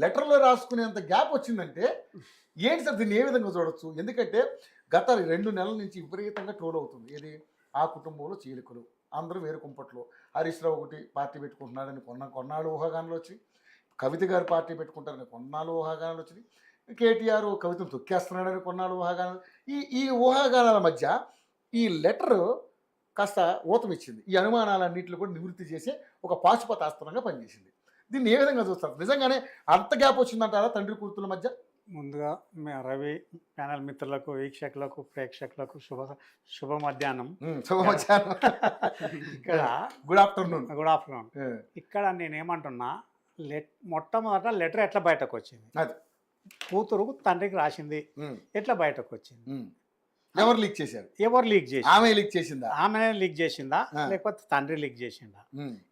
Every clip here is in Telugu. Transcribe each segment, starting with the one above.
లెటర్లో రాసుకునేంత గ్యాప్ వచ్చిందంటే ఏంటి సార్ దీన్ని ఏ విధంగా చూడొచ్చు? ఎందుకంటే గత 2 నెలల నుంచి విపరీతంగా ట్రోల్ అవుతుంది. ఏది? ఆ కుటుంబంలో చీలికలు. అందరూ వేరు కుంపట్లో. హరీష్ రావు ఒకటి పార్టీ పెట్టుకుంటున్నాడని కొన్నాళ్ళు ఊహాగానాలు వచ్చి, కవిత గారు పార్టీ పెట్టుకుంటారని కొన్నాళ్ళు ఊహాగానాలు వచ్చినాయి. కేటీఆర్ కవితను తొక్కేస్తున్నాడని కొన్నాళ్ళు ఊహాగానాలు. ఈ ఈ ఊహాగానాల మధ్య ఈ లెటరు కాస్త ఊతమిచ్చింది. ఈ అనుమానాలన్నింటిని కూడా నివృత్తి చేసే ఒక పాశుపతాస్త్రంగా పనిచేసింది. దీన్ని ఏ విధంగా చూస్తారు? నిజంగానే అంత గ్యాప్ వచ్చిందంటారా తండ్రి కూతుర్ల మధ్య? ముందుగా రవి ప్యానల్ మిత్రులకు, వీక్షకులకు, ప్రేక్షకులకు శుభ మధ్యాహ్నం. శుభ మధ్యాహ్నం. ఇక్కడ గుడ్ ఆఫ్టర్నూన్. Good afternoon. ఇక్కడ నేనేమంటున్నా, మొట్టమొదట లెటర్ ఎట్లా బయటకు వచ్చింది? అది కూతురు తండ్రికి రాసింది, ఎట్లా బయటకు వచ్చింది? ఎవరు లీక్ చేశారు? ఎవరు లీక్ చేసి? ఆమె లీక్ చేసిందా? ఆమెనే లీక్ చేసిందా లేకపోతే తండ్రి లీక్ చేసిందా?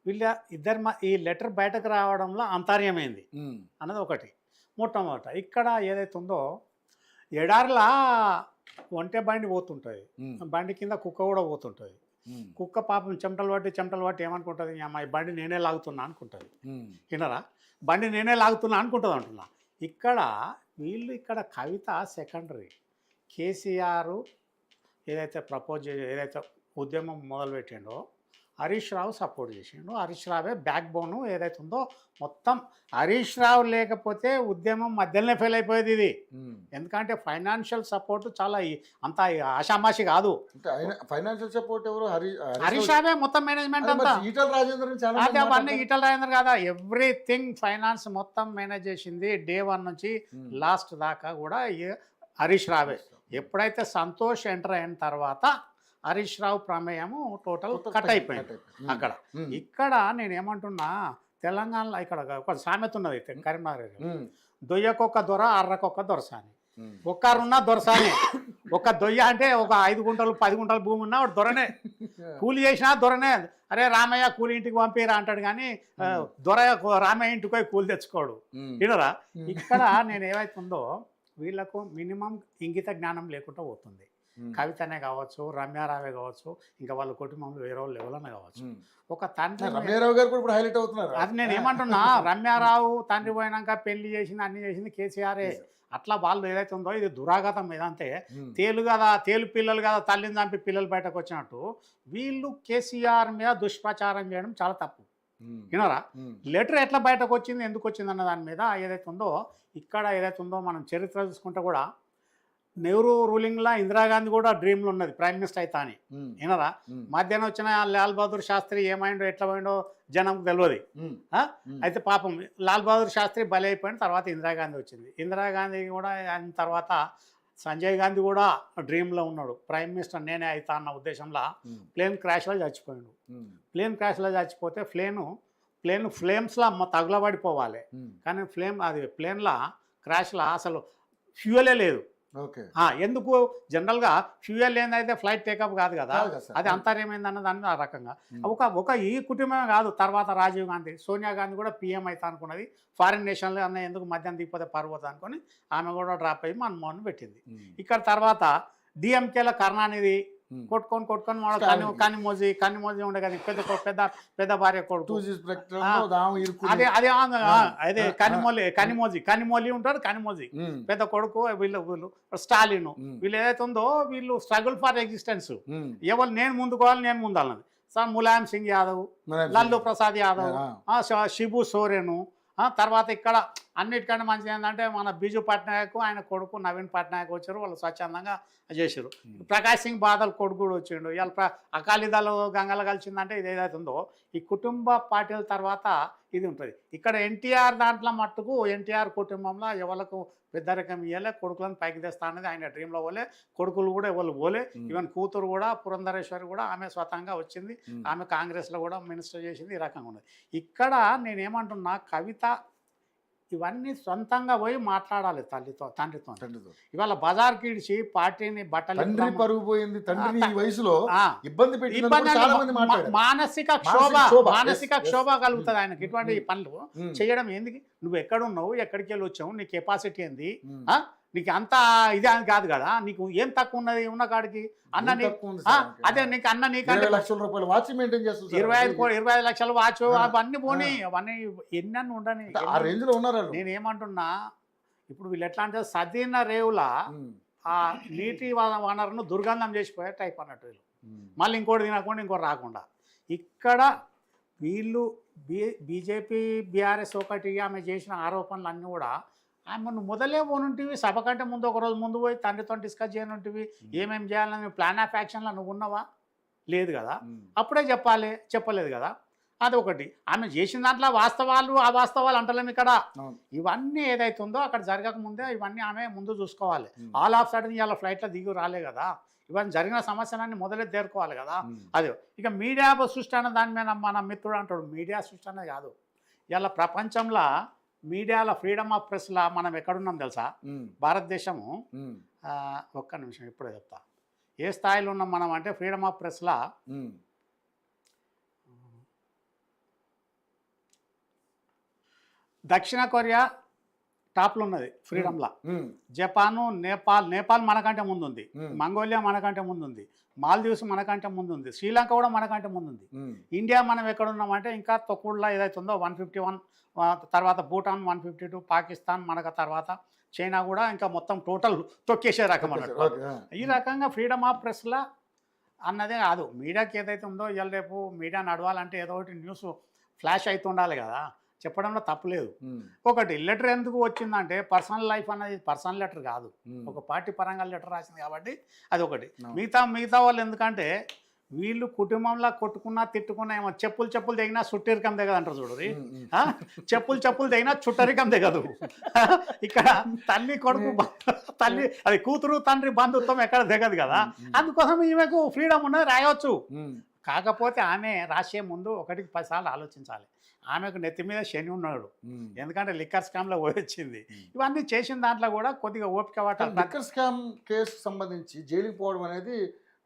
వీళ్ళ ఇద్దరు ఈ లెటర్ బయటకు రావడంలో అంతర్యమైంది అన్నది ఒకటి. మొట్టమొదట ఇక్కడ ఏదైతే ఉందో, ఎడారిలా ఒంటె బండి పోతుంటుంది, బండి కింద కుక్క కూడా పోతుంటుంది. కుక్క పాపం చెమటలు పట్టి ఏమనుకుంటుంది? అమ్మాయి బండి నేనే లాగుతున్నా అనుకుంటుంది. వినరా? బండి నేనే లాగుతున్నా అనుకుంటుంది అంటున్నా. ఇక్కడ ఇక్కడ కవిత సెకండరీ. కేసీఆర్ ఏదైతే ఏదైతే ఉద్యమం మొదలుపెట్టిండో హరీష్ రావు సపోర్ట్ చేసిండు. హరీష్ రావే బ్యాక్ బోను ఏదైతే ఉందో మొత్తం. హరీష్ రావు లేకపోతే ఉద్యమం మధ్యలోనే ఫెయిల్ అయిపోయేది ఇది. ఎందుకంటే ఫైనాన్షియల్ సపోర్ట్ చాలా అంత ఆషామాషి కాదు. ఫైనాన్షియల్ సపోర్ట్ ఎవరు? హరీష్ రావే మొత్తం మేనేజ్మెంట్ అంతా. ఈటల రాజేందర్ అదే అవన్నీ ఈటల రాజేందర్ కాదా, ఎవ్రీథింగ్ ఫైనాన్స్ మొత్తం మేనేజ్ చేసింది డే 1 నుంచి లాస్ట్ దాకా కూడా హరీష్ రావే. ఎప్పుడైతే సంతోష్ ఎంటర్ అయిన తర్వాత హరీష్ రావు ప్రమేయము టోటల్ కట్ అయిపోయింది అక్కడ. ఇక్కడ నేనేమంటున్నా, తెలంగాణలో ఇక్కడ ఒక సామెత ఉన్నది కరీంనగర్, దొయ్యకొక్క దొర అర్రకొక్క దొరసాని. ఒక్కరున్నా దొరసాని. ఒక దొయ్య అంటే ఒక 5 గుంటలు 10 గుంటల భూమి ఉన్నా వాడు దొరనే, కూలి చేసినా దొరనే. అరే రామయ్య కూలి ఇంటికి పంపిరా అంటాడు, కానీ దొర రామయ్య ఇంటికి పోయి కూలి తెచ్చుకోడు. వినరా? ఇక్కడ నేను ఏవైతుందో వీళ్ళకు మినిమం ఇంగిత జ్ఞానం లేకుండా పోతుంది. కవితనే కావచ్చు, రమ్యారావే కావచ్చు, ఇంకా వాళ్ళ కుటుంబంలో వేరే వాళ్ళు ఎవరైనా కావచ్చు. ఒక తండ్రి రమ్యారావు గారు కూడా హైలైట్ అవుతున్నారు. అది నేను ఏమంటున్నా, రమ్యారావు తండ్రి పోయినాక పెళ్లి చేసింది, అన్ని చేసింది కేసీఆరే. అట్లా వాళ్ళు ఏదైతే ఉందో ఇది దురాఘాతం. ఏదంటే తేలు కదా, తేలు పిల్లలు కదా, తల్లిని చంపి పిల్లలు బయటకు వచ్చినట్టు వీళ్ళు కేసీఆర్ మీద దుష్ప్రచారం చేయడం చాలా తప్పు. వినరా? లెటర్ ఎట్లా బయటకు వచ్చింది, ఎందుకు వచ్చింది అన్న దాని మీద ఏదైతే ఉందో, ఇక్కడ ఏదైతే ఉందో మనం చరిత్ర చూసుకుంటే కూడా నెహ్రూ రూలింగ్లో ఇందిరాగాంధీ కూడా డ్రీమ్లు ఉన్నది ప్రైమ్ మినిస్టర్ అవుతా అని. వినరా? మధ్యాహ్నం వచ్చిన లాల్ బహదూర్ శాస్త్రి ఏమైండో ఎట్లా పోయిండో జనంకు తెలియదు. అయితే పాపం లాల్ బహదూర్ శాస్త్రి బలి అయిపోయిన తర్వాత ఇందిరాగాంధీ వచ్చింది. ఇందిరాగాంధీ కూడా అయిన తర్వాత సంజయ్ గాంధీ కూడా డ్రీమ్లో ఉన్నాడు, ప్రైమ్ మినిస్టర్ నేనే అవుతా అన్న ఉద్దేశంలో ప్లేన్ క్రాష్లో చచ్చిపోయాడు. ప్లేన్ క్రాష్లో చచ్చిపోతే ప్లేన్ ఫ్లేమ్స్లో తగులబడిపోవాలి, కానీ ప్లేన్లో క్రాష్లో అసలు ఫ్యూయలే లేదు. ఎందుకు? జనరల్గా ఫ్యూయల్ ఏందైతే ఫ్లైట్ టేకప్ కాదు కదా, అది అంతర్యమైందన్న దాన్ని ఆ రకంగా ఒక ఈ కుటుంబమే కాదు. తర్వాత రాజీవ్ గాంధీ, సోనియా గాంధీ కూడా పీఎం అవుతా అనుకున్నది. ఫారిన్ నేషన్లో అన్న ఎందుకు మధ్యాహ్నం దిగిపోతే పర్వత అనుకుని ఆమె కూడా డ్రాప్ అయ్యి మన్మోహన్ పెట్టింది. ఇక్కడ తర్వాత డిఎంకేలో కరుణానిధి కొట్టుకొని కన్నిమోజీ ఉండే కదా, పెద్ద భార్య కొడుకు, అదే కనిమోజీ ఉంటాడు. కనిమోజీ పెద్ద కొడుకు. వీళ్ళు స్టాలిన్, వీళ్ళు ఏదైతే ఉందో వీళ్ళు స్ట్రగుల్ ఫర్ ఎగ్జిస్టెన్స్. ఎవరు నేను ముందుకోవాలి, నేను ముందాలన్నది. సార్ ములాయం సింగ్ యాదవ్, లల్లు ప్రసాద్ యాదవ్, శిబు సోరెను. తర్వాత ఇక్కడ అన్నిటికంటే మంచిది ఏంటంటే మన బిజు పట్నాయక్ ఆయన కొడుకు నవీన్ పట్నాయక్ వచ్చారు, వాళ్ళు స్వచ్ఛందంగా చేశారు. ప్రకాష్ సింగ్ బాదల్ కొడుకు కూడా వచ్చిండు. ఇవాళ అకాలీదళ గంగల కలిసిందంటే ఇది ఏదైతే ఉందో ఈ కుటుంబ పార్టీల తర్వాత ఇది ఉంటుంది. ఇక్కడ ఎన్టీఆర్ దాంట్లో మట్టుకు ఎన్టీఆర్ కుటుంబంలో ఎవరికి పెద్దరికం ఇవ్వలే, కొడుకులను పైకి తెస్తా అనేది ఆయన డ్రీమ్లో పోలే. కొడుకులు కూడా ఎవరు పోలే. ఈవెన్ కూతురు కూడా పురంధరేశ్వరి కూడా ఆమె స్వతంగా వచ్చింది, ఆమె కాంగ్రెస్లో కూడా మినిస్టర్ చేసింది. ఈ రకంగా ఉన్నది. ఇక్కడ నేనేమంటున్నా, కవిత ఇవన్నీ సొంతంగా పోయి మాట్లాడాలి తండ్రితో. ఇవాళ బజార్కి ఇడిచి పార్టీని బట్టలు పరుగు పోయింది, వయసులో మానసిక క్షోభ కలుగుతుంది ఆయనకి. ఇటువంటి పనులు చేయడం ఎందుకు? నువ్వు ఎక్కడున్నావు, ఎక్కడికి వెళ్ళి వచ్చావు, నీ కెపాసిటీ ఏంది, నీకు అంత ఇదే అని కాదు కదా, నీకు ఏం తక్కువ ఉన్నది ఉన్న కాడికి అన్న ఏం నీ తక్కువ ఉంది ఆ, సార్ ఇంకా? అదే నీకు అన్న నీకంటే 20 లక్షల రూపాయలు వాచ్ మెయింటైన్ చేస్తుంది సార్. 25 లక్షలు వాచ్ ఆ, అవన్నీ పోనీ, అవన్నీ ఎన్నన్నీ ఉండని. అంటే ఆ రేంజ్ లో ఉన్నారు వాళ్ళు. నేను ఏమంటున్నా, ఇప్పుడు వీళ్ళు ఎట్లా అంటే సదీన రేవుల ఉమ్, ఆ నీటి వనరును దుర్గంధం చేసిపోయే టైప్ అన్నట్టు వీళ్ళు. ఉమ్, మళ్ళీ ఇంకోటి తినకుండా ఇంకోటి రాకుండా ఇక్కడ వీళ్ళు బీజేపీ బీఆర్ఎస్ ఒకటి ఆమె చేసిన ఆరోపణలు అన్నీ కూడా ఆమెను మొదలే పోనుంటివి, సభ కంటే ముందు ఒక రోజు ముందు పోయి తండ్రితో డిస్కస్ చేయనుంటివి, ఏమేమి చేయాలని ప్లాన్ ఆఫ్ యాక్షన్లో నువ్వు ఉన్నావా? లేదు కదా. ఉమ్, అప్పుడే చెప్పలేదు కదా. అది ఒకటి. ఆమె చేసిన దాంట్లో వాస్తవాలు అవాస్తవాలు అంటలేము ఇక్కడ. అవును. ఇవన్నీ ఏదైతుందో అక్కడ జరగక ముందే ఇవన్నీ ఆమె ముందు చూసుకోవాలి. ఉమ్, ఆల్ ఆఫ్ సడన్ ఇలా ఫ్లైట్లో దిగి రాలే కదా, ఇవన్నీ జరిగిన సమస్యలన్నీ మొదలే తేరుకోవాలి కదా. ఉమ్, అదే ఇక మీడియా సృష్టి అన్న దాని మీద మన మిత్రుడు అంటాడు, మీడియా సృష్టి అనేది కాదు. ఇలా ప్రపంచంలో మీడియాలో ఫ్రీడమ్ ఆఫ్ ప్రెస్లా మనం ఎక్కడున్నాం తెలుసా? ఉమ్, భారతదేశము ఉమ్, ఒక్క నిమిషం ఇప్పుడే చెప్తా ఏ స్థాయిలో ఉన్నాం మనం అంటే, ఫ్రీడమ్ ఆఫ్ ప్రెస్లా ఉమ్, దక్షిణ కొరియా టాప్లో ఉన్నది ఫ్రీడమ్లా. ఉమ్, జపాను, నేపాల్ మనకంటే ముందుంది, ఉమ్, మంగోలియా మనకంటే ముందుంది, మాల్దీవ్స్ మనకంటే ముందుంది, శ్రీలంక కూడా మనకంటే ముందుంది. ఉమ్, ఇండియా మనం ఎక్కడున్నామంటే ఇంకా తొక్కుడులా ఏదైతుందో 151, తర్వాత భూటాన్ 152, పాకిస్తాన్ మనకు, తర్వాత చైనా కూడా ఇంకా మొత్తం టోటల్ తొక్కేసే రకం అన్నట్టు. ఓకే, ఆ, ఈ రకంగా ఫ్రీడమ్ ఆఫ్ ప్రెస్లా అన్నదే కాదు. మీడియాకి ఏదైతే ఉందో ఇవాళ రేపు మీడియా నడవాలంటే ఏదో ఒకటి న్యూస్ ఫ్లాష్ అవుతుండాలి కదా, చెప్పడంలో తప్పులేదు. ఉమ్, ఒకటి లెటర్ ఎందుకు వచ్చిందంటే పర్సనల్ లైఫ్ అనేది పర్సనల్ లెటర్ కాదు, ఉమ్, ఒక పార్టీ పరంగా లెటర్ రాసింది కాబట్టి అది ఒకటి. అవును. మిగతా వాళ్ళు ఎందుకంటే వీళ్ళు కుటుంబంలో కొట్టుకున్నా తిట్టుకున్నా ఏమో చెప్పులు తెగినా చుట్టరికం దిగదు అంటారు చూడరి. ఉమ్, ఉమ్, చెప్పులు తెగినా చుట్టరికం దిగదు. ఇక్కడ తల్లి కొడుకు తల్లి అది కూతురు తండ్రి బంధుత్వం ఎక్కడ దిగదు కదా. అందుకోసం ఈమెకు ఫ్రీడమ్ ఉన్నది, రాయవచ్చు. ఉమ్, కాకపోతే ఆమె రాసే ముందు 1-10 సార్లు ఆలోచించాలి. ఆమెకు నెత్తి మీద శని ఉన్నాడు, ఉమ్. ఎందుకంటే లిక్కర్ స్కామ్లో వచ్చింది. ఇవన్నీ చేసిన దాంట్లో కూడా కొద్దిగా ఓపిక పట్టాలి. లిక్కర్ స్కామ్ కేసు సంబంధించి జైలుకి పోవడం అనేది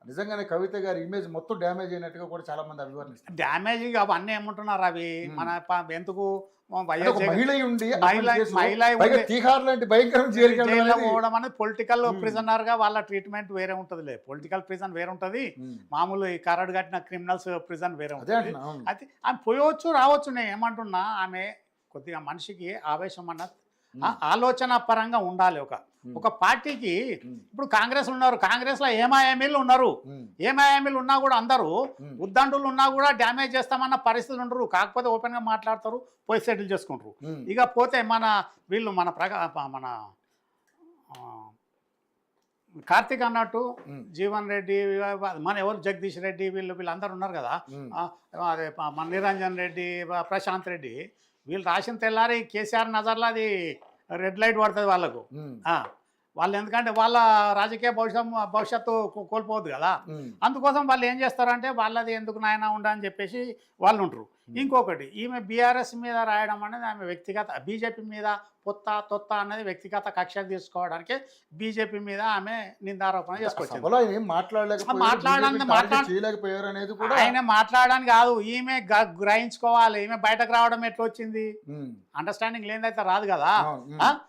నిజంగానే కవిత గారి ఇమేజ్ మొత్తం డ్యామేజ్ అయినట్టుగా కూడా చాలా మంది అభివర్ణిస్తారు. డ్యామేజ్ అవన్నీ ఏమంటున్నారు అవి మన ఎందుకు అంటే ఒక మహిళ ఉండి మహిళ పైగా తీహార్ లాంటి భయంకరమైన జైలుకి వెళ్ళడం జైల్లో అనేది- పోవడం అనేది పొలిటికల్ ప్రిజనర్ గా వాళ్ళ ట్రీట్మెంట్ వేరే ఉంటదిలే. పొలిటికల్ ప్రిజన్ వేరే ఉంటది, ఉమ్, మామూలు ఈ కరడు కట్టిన క్రిమినల్స్ ప్రిజన్ వేరే అదే ఉంటుంది. అంటున్నా, అవును. అయితే ఆమె పోయవచ్చు రావచ్చు. నేను ఏమంటున్నా, ఆమె కొద్దిగా మనిషికి ఆవేశం అన్న ఆలోచన పరంగా ఉండాలి. ఒక పార్టీకి ఉమ్, ఇప్పుడు కాంగ్రెస్ ఉన్నారు, కాంగ్రెస్లో ఏమాయామీలు ఉన్నారు, ఉమ్, ఏమాయామీలు ఉన్నా కూడా అందరూ ఉమ్, ఉద్దండులు ఉన్నా కూడా డ్యామేజ్ చేస్తామన్న పరిస్థితులు ఉండరు. కాకపోతే ఓపెన్గా మాట్లాడతారు, పోయి సెటిల్ చేసుకుంటారు. ఉమ్, ఇక పోతే వీళ్ళు మన కార్తీక్ అన్నట్టు ఉమ్, జీవన్ రెడ్డి, మన ఎవరు జగదీష్ రెడ్డి, వీళ్ళందరూ ఉన్నారు కదా. ఉమ్, అదే మన నిరంజన్ రెడ్డి, ప్రశాంత్ రెడ్డి, వీళ్ళు రాసిన తెల్లారి కేసీఆర్ నజర్లో అది రెడ్ లైట్ పడుతుంది వాళ్ళకు. ఉమ్, వాళ్ళు ఎందుకంటే వాళ్ళ రాజకీయ భవిష్యత్తు కోల్పోవద్దు కదా. ఉమ్, అందుకోసం వాళ్ళు ఏం చేస్తారంటే వాళ్ళది ఎందుకు నాయన ఉండని చెప్పేసి వాళ్ళు ఉంటారు. ఇంకొకటి, ఈమె బీఆర్ఎస్ మీద రాయడం అనేది ఆమె వ్యక్తిగత, బీజేపీ మీద తొత్త అనేది వ్యక్తిగత కక్షలు తీసుకోవడానికి బీజేపీ మీద ఆమె నిందారోపణ చేసుకొచ్చింది. సభలో ఆయన ఏం చేయలేకపోయారు అనేది కూడా ఆయన మాట్లాడడానికి కాదు, ఈమె గ్రహించుకోవాలి. ఈమె బయటకు రావడం ఎట్లా వచ్చింది, ఉమ్, అండర్స్టాండింగ్ లేనిదైతే రాదు కదా. అవును, ఉమ్,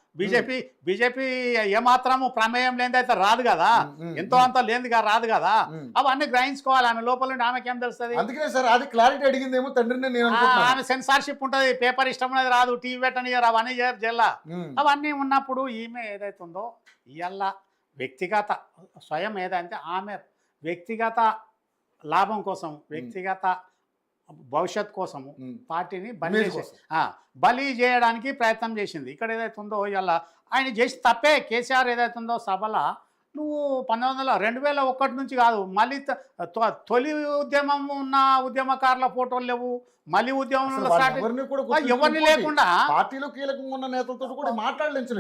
బీజేపీ ఏమాత్రము ప్రమేయం లేనిదైతే రాదు కదా, ఎంతో అంత లేనిదిగా రాదు కదా. ఉమ్. అవన్నీ గ్రహించుకోవాలి. ఆమె లోపల నుండి ఆమెకి ఏం తెలుస్తుంది? అందుకనే సార్ అది క్లారిటీ అడిగిందేమో తండ్రిని నేను అనుకుంటున్నాను. ఆమె సెన్సార్షిప్ ఉంటుంది, పేపర్ ఇష్టం అనేది రాదు, టీవీ పెట్టనియరు, అవన్నీ చేయరు జిల్లా. ఉమ్, అవన్నీ ఉన్నప్పుడు ఈమె ఏదైతుందో ఇవాళ వ్యక్తిగత స్వయం ఏదంటే ఆమె వ్యక్తిగత లాభం కోసం, వ్యక్తిగత భవిష్యత్ కోసము ఉమ్, పార్టీని image కోసం. బలి చేయడానికి ప్రయత్నం చేసింది. ఇక్కడ ఏదైతుందో ఇవాళ ఆయన చేసి తప్పే. కేసీఆర్ ఏదైతుందో సభలో నువ్వు 2001 నుంచి కాదు, మళ్ళీ తొలి ఉద్యమం ఉన్న ఉద్యమకారుల ఫోటోలు లేవు, మళ్ళీ ఉద్యమంలో అసలు వాళ్ళు ఎవరిని కూడా గుర్తించకపోతే ఎవరిని లేకుండా పార్టీలో కీలకంగా ఉన్న నేతలతో కూడా మాట్లాడలేదు.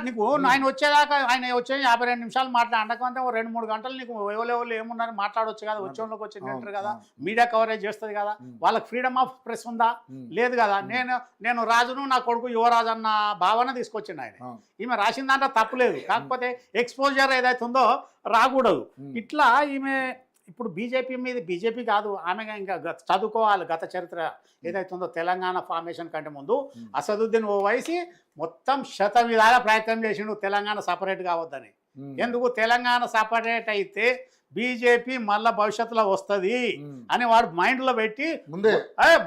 నీకు ఆయన వచ్చేదాకా, ఆయన వచ్చే 52 నిమిషాలు మాట్లాడకంటే 2-3 గంటలు నీకు ఎవరెవరు ఏమున్నారని మాట్లాడవచ్చు కదా. వచ్చేలోకి వచ్చి తింటారు కదా, మీడియా కవరేజ్ చేస్తుంది కదా. వాళ్ళకి ఫ్రీడమ్ ఆఫ్ ప్రెస్ ఉందా? లేదు కదా. నేను రాజును, నా కొడుకు యువరాజు అన్న భావన తీసుకొచ్చిండు ఆయన. ఈమె రాసిన దాంట్లో తప్పులేదు, కాకపోతే ఎక్స్పోజర్ ఏదైతే ఉందో రాకూడదు. ఇట్లా ఈమె ఇప్పుడు బీజేపీ కాదు, ఆమె ఇంకా చదువుకోవాలి గత చరిత్ర ఏదైతుందో తెలంగాణ ఫార్మేషన్ కంటే ముందు అసదుద్దీన్ ఓవైసీ మొత్తం విధాల ప్రయత్నం చేసిండు తెలంగాణ సపరేట్ కావద్దని. ఎందుకు తెలంగాణ సపరేట్ అయితే బీజేపీ మళ్ళా భవిష్యత్తులో వస్తుంది అని వాడు మైండ్ లో పెట్టి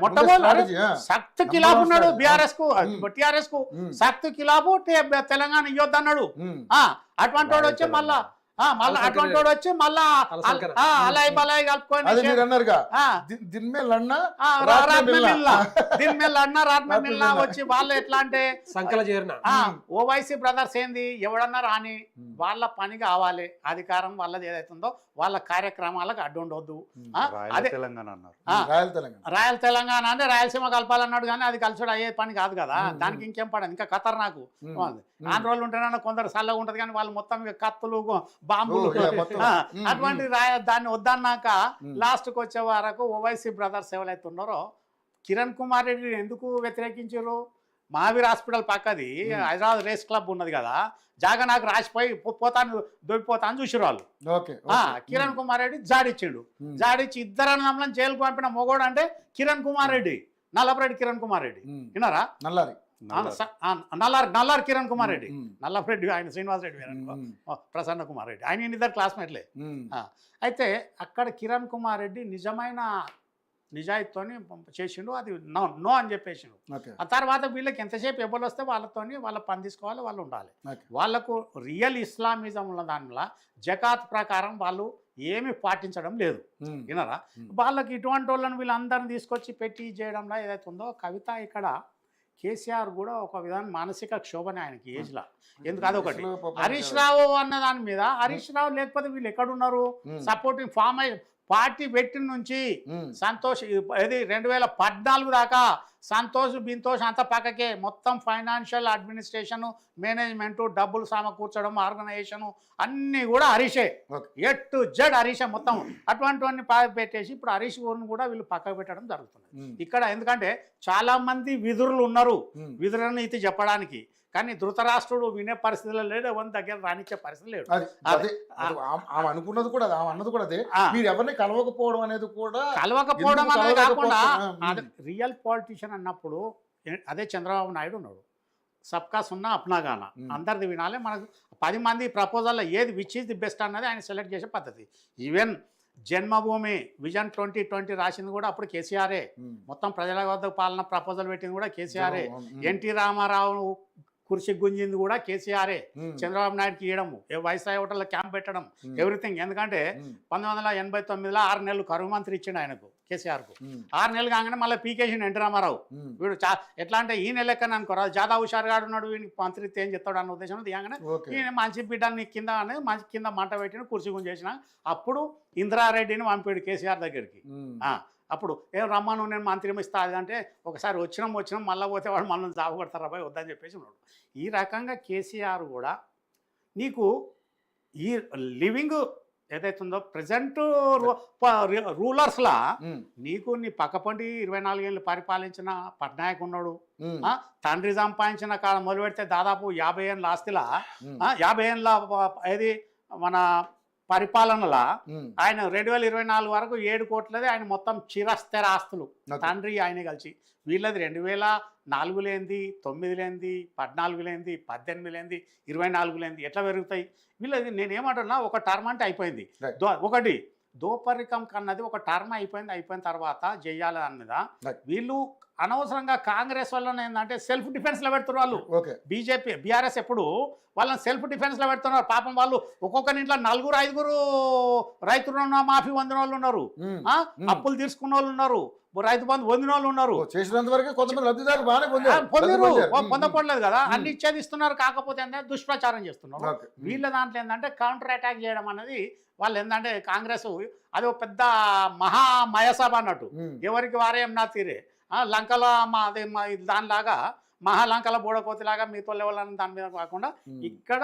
మొట్టమొదటి సక్త్ కిలాబ్ ఉన్నాడు బీఆర్ఎస్ కు టిఆర్ఎస్ కు సక్త్ కిలాబు తెలంగాణ ఇవ్వద్దు అన్నాడు. అటువంటి వాడు వచ్చి మళ్ళా అటువంటి వాడు వచ్చి మళ్ళా అలాయి బలాయి కలుపుకొని వచ్చి వాళ్ళు ఎట్లా అంటే ఓవైసీ బ్రదర్స్ ఏంది ఎవడన్నా రాని వాళ్ళ పని కావాలి, అధికారం వాళ్ళది ఏదైతుందో వాళ్ళ కార్యక్రమాలకు అడ్డు ఉండొద్దు. అదే రాయల్ తెలంగాణ అంటే రాయలసీమ కలపాలన్నాడు, కానీ అది కలిసి అయ్యే పని కాదు కదా. దానికి ఇంకేం పడదు, ఇంకా ఖతర్ నాకు ఆంధ్ర రోజులు ఉంటేనన్నా కొందరు చల్లగా ఉంటది, కానీ వాళ్ళు మొత్తం కత్తులు బాంబులు అటువంటి దాన్ని వద్దన్నాక లాస్ట్కి వచ్చే వరకు ఓవైసీ బ్రదర్స్ ఎవరైతే ఉన్నారో కిరణ్ కుమార్ రెడ్డి ఎందుకు వ్యతిరేకించారు? మహావీర్ హాస్పిటల్ పక్కది హైదరాబాద్ రేస్ క్లబ్ ఉన్నది కదా, జాగా నాకు రాసిపోయి పోతాను దొరికిపోతాను చూసిరు వాళ్ళు. కిరణ్ కుమార్ రెడ్డి జాడిచ్చిండు, జాడిచ్చి ఇద్దరు అన్నదమ్ములను జైలుకు పంపిన మొగోడు అంటే కిరణ్ కుమార్ రెడ్డి, నల్లపరెడ్డి కిరణ్ కుమార్ రెడ్డి. విన్నారా? నల్లారి కిరణ్ కుమార్ రెడ్డి, నల్లపరెడ్డి ఆయన శ్రీనివాస్ రెడ్డి ప్రసన్న కుమార్ రెడ్డి, ఆయన ఇద్దరు క్లాస్మేట్లే. అయితే అక్కడ కిరణ్ కుమార్ రెడ్డి నిజమైన నిజాయితీతోని చేసిండు, అది నో అని చెప్పేసిండు. ఆ తర్వాత వీళ్ళకి ఎంతసేపు ఎవరు వస్తే వాళ్ళతోని వాళ్ళ పని తీసుకోవాలి, వాళ్ళు ఉండాలి. వాళ్ళకు రియల్ ఇస్లామిజం ఉన్న దానిలో జకాత్ ప్రకారం వాళ్ళు ఏమి పాటించడం లేదు. వినరా? వాళ్ళకి ఇటువంటి వాళ్ళని వీళ్ళందరిని తీసుకొచ్చి పెట్టి చేయడంలో ఏదైతే ఉందో కవిత ఇక్కడ కేసీఆర్ కూడా ఒక విధానం మానసిక క్షోభనే ఆయనకి ఏజ్లో. ఎందుకు అదొకటి. హరీష్ రావు అన్న దాని మీద హరీష్ రావు లేకపోతే వీళ్ళు ఎక్కడున్నారు? సపోర్టింగ్ ఫామ్ అయ్యి పార్టీ పెట్టిన నుంచి సంతోష్ ఇది 2014 దాకా బింతోష్ అంత పక్కకే మొత్తం ఫైనాన్షియల్ అడ్మినిస్ట్రేషన్ మేనేజ్మెంటు డబ్బులు సమకూర్చడం ఆర్గనైజేషను అన్నీ కూడా హరీషే, A to Z హరీషే మొత్తం. అటువంటివన్నీ పెట్టేసి ఇప్పుడు హరీష్ ఊరిని కూడా వీళ్ళు పక్కకు పెట్టడం జరుగుతుంది ఇక్కడ. ఎందుకంటే చాలా మంది విధులు ఉన్నారు విధుల నీతి చెప్పడానికి, కానీ ధృతరాష్ట్రుడు వినే పరిస్థితిలో లేడు, ఎవరి దగ్గర రానిచ్చే పరిస్థితి లేడు. ఆమె అనుకున్నది కూడా ఆమె కూడా అదే, మీరు ఎవరిని కలవకపోవడం అనేది కాకుండా రియల్ పాలిటిషియన్ అన్నప్పుడు అదే చంద్రబాబు నాయుడు ఉన్నాడు, సబ్కా సున్నా అప్నాగానా, అందరిది వినాలి. మనకు 10 మంది ప్రపోజల్లో ఏది విచ్ ఈజ్ ది బెస్ట్ అన్నది ఆయన సెలెక్ట్ చేసే పద్ధతి. ఈవెన్ జన్మభూమి విజన్ 2020 రాసింది కూడా అప్పుడు కేసీఆరే, మొత్తం ప్రజల వద్ద పాలన ప్రపోజల్ పెట్టింది కూడా కేసీఆరే, ఎన్టీ రామారావు కుర్చీ గుంజింది కూడా కేసీఆరే, చంద్రబాబు నాయుడుకి ఇవ్వడము, వైస్రాయ్ హోటల్లో క్యాంప్ పెట్టడం, ఎవ్రీథింగ్. ఎందుకంటే 1989లో 6 నెలలు కరువు మంత్రి ఇచ్చిండు ఆయనకు, కేసీఆర్కు. 6 నెలలు కాగానే మళ్ళీ పీకేసిండు ఎన్టీ రామారావు. వీడు ఎట్లా అంటే ఈయన లెక్కన అనుకోరా, జాదా హుషారుగా ఉన్నాడు, వీడికి మంత్రి ఏం చెప్తాడు అన్న ఉద్దేశం దిగానే ఈయన మంచి బిడ్డని కింద అనేది మంచి కింద మంట పెట్టిన కుర్చీ గుంజేసిన. అప్పుడు ఇందిరారెడ్డిని పంపాడు కేసీఆర్ దగ్గరికి. అప్పుడు ఏం రమ్మను నేను మంత్రి ఇస్తా అంటే, ఒకసారి వచ్చినాం మళ్ళీ పోతే వాడు మనల్ని జాబు కొడతారా బాయ్ వద్దని చెప్పేసి ఉన్నాడు. ఈ రకంగా కేసీఆర్ కూడా నీకు ఈ లివింగ్ ఏదైతుందో ప్రజెంట్ రూలర్స్లా నీకు నీ పక్కపండి 24 ఏళ్ళు పరిపాలించిన పట్నాయక్ ఉన్నాడు, తండ్రి సంపాదించిన కాలం మొదలు పెడితే దాదాపు 50 ఏళ్ళ ఆస్తిలా 50 ఏళ్ళ ఏది మన పరిపాలనలా ఆయన 2024 వరకు 7 కోట్లది ఆయన మొత్తం చిరస్థిర ఆస్తులు తండ్రి ఆయనే కలిసి. వీళ్ళది 2004 లేనిది, 9 లేనిది, 14 లేనిది, 18 లేనిది, 24 లేనిది ఎట్లా పెరుగుతాయి వీళ్ళది? నేనేమంటున్నా, ఒక టర్మ్ అంటే అయిపోయింది. ఒకటి దోపరికం కన్నది ఒక టర్మ్ అయిపోయిన తర్వాత చెయ్యాలి దాని మీద. వీళ్ళు అనవసరంగా కాంగ్రెస్ వల్ల ఏంటంటే సెల్ఫ్ డిఫెన్స్లో పెడుతున్నారు వాళ్ళు. బీఆర్ఎస్ ఎప్పుడు వాళ్ళని సెల్ఫ్ డిఫెన్స్లో పెడుతున్నారు. పాపం వాళ్ళు ఒక్కొక్కరి ఇంట్లో 4-5 రైతు రుణ మాఫీ పొందిన వాళ్ళు ఉన్నారు, అప్పులు తీసుకున్న వాళ్ళు ఉన్నారు, రైతు బంధు పొందిన వాళ్ళు ఉన్నారు. పొందపడలేదు కదా, అన్ని ఇచ్చేది ఇస్తున్నారు. కాకపోతే ఏంటంటే దుష్ప్రచారం చేస్తున్నారు. వీళ్ళ దాంట్లో ఏంటంటే కౌంటర్ అటాక్ చేయడం అనేది వాళ్ళు ఏంటంటే కాంగ్రెస్ అది ఒక పెద్ద మహామయసభ అన్నట్టు, ఎవరికి వారేం నా తీరే. లంకలో అదే దానిలాగా మహాలంకల బోడకోతిలాగా మిగతా లెవెల్ దాని మీద కాకుండా ఇక్కడ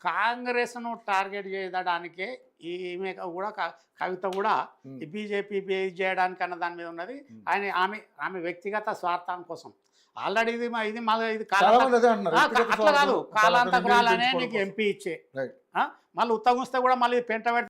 కాంగ్రెస్ను టార్గెట్ చేయడానికే ఈమె కూడా కవిత కూడా బీజేపీ చేయడానికి అన్న దాని మీద ఉన్నది. ఆమె వ్యక్తిగత స్వార్థం కోసం. ఆల్రెడీ ఇది అట్లా కాదు, కాలాంతకురాలనే నీకు ఎంపీ ఇచ్చే, మళ్ళీ ఉత్తగుస్తే కూడా మళ్ళీ పెంట